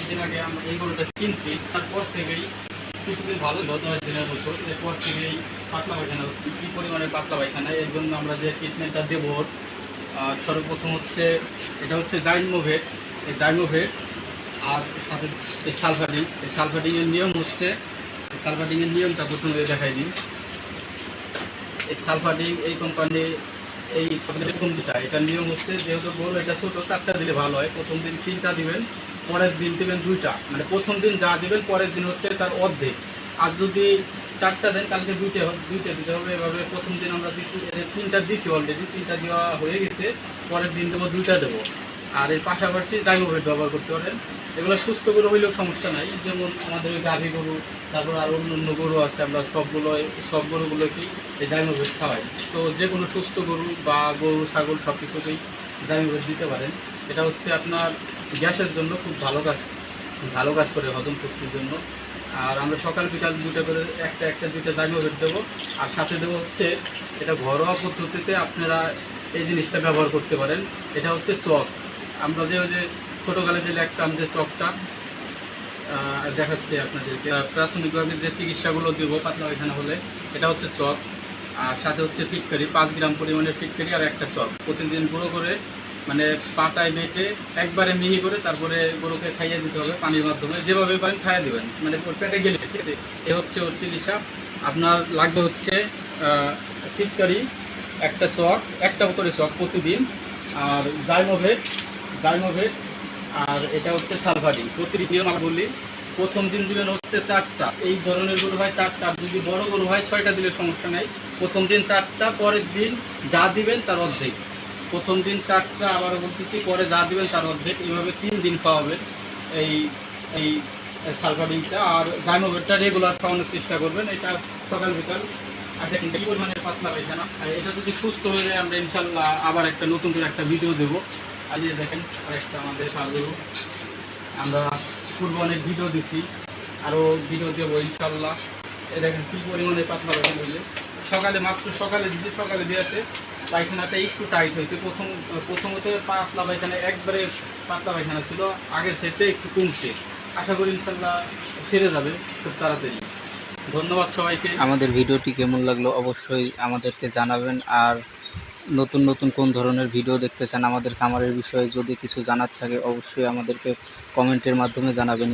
দিন আগে আমরা এই গরুটা কিনছি, তারপর থেকেই কিছুদিন ভালো ছিল, 10 দিনের মতো। এরপর থেকেই পাতলা পায়খানা হচ্ছে। কী পরিমাণে পাতলা পায়খানা, এর জন্য আমরা যে ট্রিটমেন্টটা দেবো, সর্বপ্রথম হচ্ছে এটা হচ্ছে জাইমোভেট। এই জাইমোভেট আর সাথে এই সালফাডিং। এই সালফাডিংয়ের নিয়ম হচ্ছে, এই সালফাডিংয়ের নিয়মটা প্রথমে দেখাই দিই। এই সালফাডিং এই কোম্পানি, এই প্রথম দুটা, এটার নিয়ম হচ্ছে যেহেতু গরু এটা ছোটো, 4টা দিলে ভালো হয়। প্রথম দিন 3টা দিবেন, পরের দিন দেবেন 2টা। মানে প্রথম দিন যা দিবেন পরের দিন হচ্ছে তার অর্ধেক। আর যদি 4টা দেন কালকে 2টা দিতে হবে। এভাবে প্রথম দিন আমরা দিচ্ছি, 3টা দিছি অলরেডি, 3টা দেওয়া হয়ে গেছে। পরের দিন দেবো 2টা দেবো। আর এর পাশাপাশি জাইমোভেট ব্যবহার করতে পারেন। এগুলো সুস্থ গরু হইলেও সমস্যা নাই, যেমন আমাদের ওই গাভী গরু, তারপর আর অন্য অন্য গরু আছে, আমরা সব গরুগুলোকেই এই জাইমোভেট খাওয়াই। তো যে কোনো সুস্থ গরু বা গরু ছাগল সব কিছুতেই জাইমোভেট দিতে পারেন। এটা হচ্ছে আপনার গ্যাসের জন্য খুব ভালো কাজ করে, হজম শক্তির জন্য। আর আমরা সকাল বিকাল 2টা করে একটা 2টা জাইমোভেট দেবো। আর সাথে দেবো হচ্ছে, এটা ঘরোয়া পদ্ধতিতে আপনারা এই জিনিসটা ব্যবহার করতে পারেন। এটা হচ্ছে চক। আমরা যে ওই যে ছোটোকালে যে লেখতাম যে চকটা, দেখাচ্ছি আপনাদেরকে। প্রাথমিকভাবে যে চিকিৎসাগুলো দেবো পাতলা পায়খানা হলে, এটা হচ্ছে চক। আর সাথে হচ্ছে ফিটকারি, 5 গ্রাম পরিমাণের ফিটকারি আর একটা চক। প্রতিদিন গুঁড়ো করে, মানে পাটায় বেটে একবারে মিহি করে তারপরে গরুকে খাইয়ে দিতে হবে পানির মাধ্যমে। যেভাবে পারেন খাইয়ে দেবেন, মানে ওর পেটে গেলে, ঠিক আছে। এ হচ্ছে ওর চিকিৎসা। আপনার লাগবে হচ্ছে ফিটকারি, একটা চক, একটা করে চক প্রতিদিন, আর জাইমোভেট, আর এটা হচ্ছে সালফাডিং। প্রতিদিন আমরা বলি প্রথম দিন দিবেন হচ্ছে 4টা। এই ধরনের গরু হয় 4টা, যদি বড় গরু হয় 6টা দিলে সমস্যা নাই। প্রথম দিন 4টা, পরের দিন যা দিবেন তার অর্ধেক। প্রথম দিন 4টা, আবারও বলতেছি, পরে যা দিবেন তার অর্ধেক। এইভাবে 3 দিন খাওয়াবেন এই এই সালফাডিংটা। আর জাইমোভেটটা রেগুলার খাওয়ানোর চেষ্টা করবেন। এটা সকাল বিকাল। আর দেখেন কী পরিমাণের পাতলা পায়খানা। আর এটা যদি সুস্থ হয়ে যায়, আমরা ইনশাল্লাহ আবার একটা নতুন করে একটা ভিডিও দেবো। আর এই দেখেন আরেকটা আমাদের গরু, আমরা পূর্বে অনেক ভিডিও দিছি, আরও ভিডিও দেবো ইনশাল্লাহ। এই দেখেন কী পরিমাণে পাতলা পায়খানা হয়েছে। সকালে দিচ্ছি, সকালে দেওয়াতে পায়খানাটা একটু টাইট হয়েছে। প্রথমত পাতলা পায়খানা, একবারে পাতলা পায়খানা ছিল, আগের সাথে একটু কমছে। আশা করি ইনশাল্লাহ সেরে যাবে খুব তাড়াতাড়ি। ধন্যবাদ সবাইকে। আমাদের ভিডিওটি কেমন লাগলো অবশ্যই আমাদেরকে জানাবেন। আর নতুন নতুন কোন ধরনের ভিডিও দেখতে চান আমাদের খামারের বিষয়ে যদি কিছু জানার থাকে অবশ্যই আমাদেরকে কমেন্টের মাধ্যমে জানাবেন।